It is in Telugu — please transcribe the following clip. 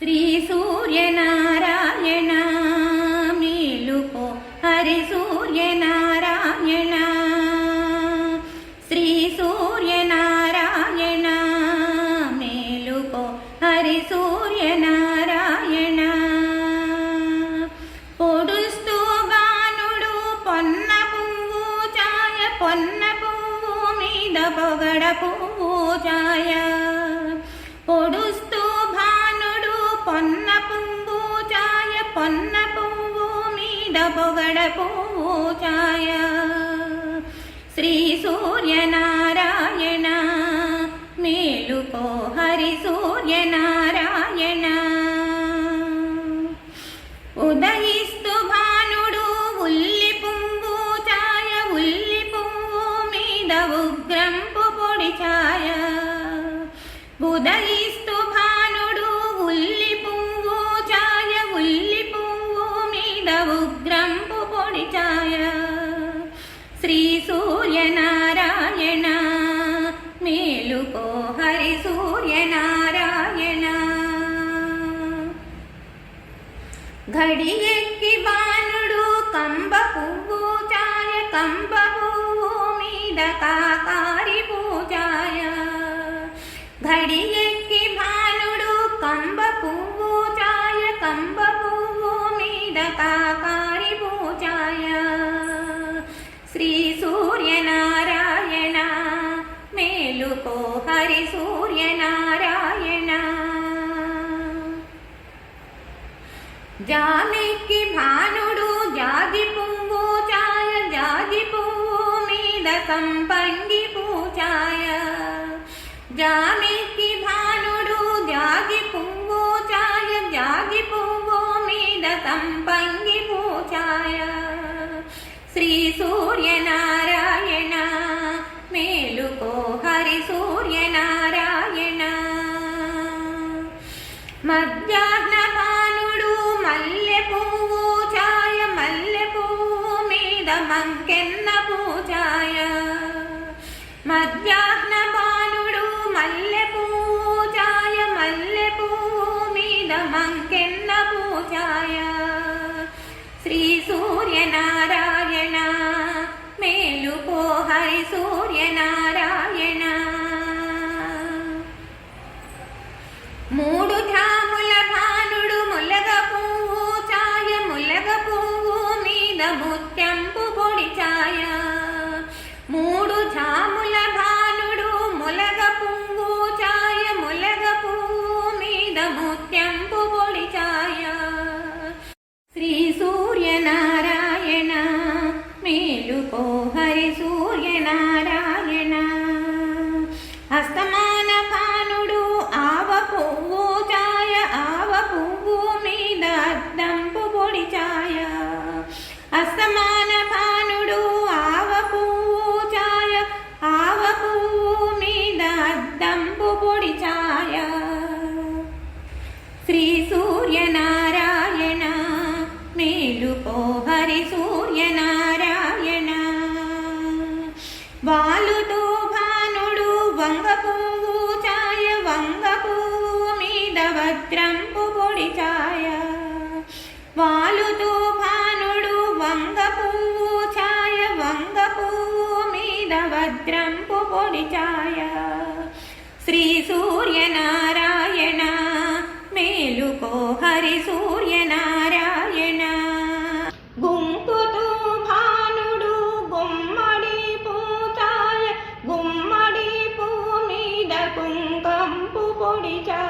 శ్రీ సూర్యనారాయణ మేలుకో హరి సూర్యనారాయణ శ్రీ సూర్యనారాయణ మేలుకో హరి సూర్యనారాయణ పొడుస్తూ బాణుడు పొన్న పువ్వు ఛాయ పొన్న పువ్వు మీద పొగడ పువ్వు ఛాయ పొడుస్తూ భానుడు పొన్న పువ్వు ఛాయ పొన్న పువ్వు మీద పొగడ పువ్వు ఛాయ శ్రీ సూర్యనారాయణ మేలుకో హరి సూర్యనారాయణ ఉదయిస్తూ భానుడు ఉల్లి పువ్వు ఛాయ ఉల్లి పువ్వు మీద ఉగ్రంపు పొడి ఛాయ ఉదయిస్తూ భానుడు ఉల్లి పువ్వు ఛాయ ఉల్లి పువ్వు మీద ఉగ్రంపు పొడి ఛాయ శ్రీ సూర్యనారాయణ మేలుకో హరి సూర్యనారాయణ ఘడియెక్కి బాణుడు కంబ పువ్వు ఛాయ కంబ పువ్వు మీద కాకారి పూజాయ ఘడియెక్కి భానుడు కంబ పువ్వు ఛాయ కంబ పువ్వు మీద కాకారి పూజాయ శ్రీ సూర్యనారాయణ మేలుకో హరి సూర్యనారాయణ జామెక్కి భానుడు జాజి పువ్వు ఛాయ జాజి పువ్వు మీద సంపంగి పూజాయ జామెక్కి భానుడు జాజి పువ్వు ఛాయ జాజి పువ్వు మీద సంపంగి పూజాయ శ్రీ సూర్యనారాయణ మేలుకో హరి సూర్యనారాయణ మధ్యాహ్న భానుడు మల్లె పువ్వు ఛాయ మల్లె పువ్వు మీద మంకెన్న పూజాయ మధ్యాహ్న భానుడు మల్లె పువ్వు ఛాయ మల్లె పువ్వు మీద మంకెన్న పూజాయ శ్రీ సూర్యనారాయణ మేలుకో హరి సూర్యనారాయణ మూడు ఝాముల భానుడు ములగ పువ్వు ఛాయ ములగ పువ్వు మీద ముత్యంపు పొడి ఛాయ మూడు ఝాముల భానుడు ములగ పువ్వు ఛాయ ములగ పువ్వు మీద ముత్యంపు పొడి ఛాయ శ్రీ సూర్యనారాయణ మేలుకో హరి సూర్యనారాయణ అస్తమాన భానుడు ఆవ పువ్వు ఛాయ ఆవ పువ్వు మీద అద్దంపు పొడి ఛాయ అస్తమాన భానుడు ఆవ పువ్వు ఛాయ ఆవ పువ్వు మీద అద్దంపు పొడి ఛాయ శ్రీ సూర్యనారాయణ మేలుకో హరి సూర్యనారాయణ వాలుతో భానుడు వంగ పువ్వు ఛాయ వంగ పువ్వు మీద వజ్రంపు పొడి ఛాయ వాలుతో భానుడు వంగ పువ్వు ఛాయ వంగ పువ్వు మీద వజ్రంపు పొడి ఛాయ శ్రీ సూర్యనారాయణ మేలుకో హరి సూర్యనారాయణ గుంకుతో భానుడు గుమ్మడి పూజాయ గుమ్మడి పూ మీద కుంకంపు పొడి ఛాయ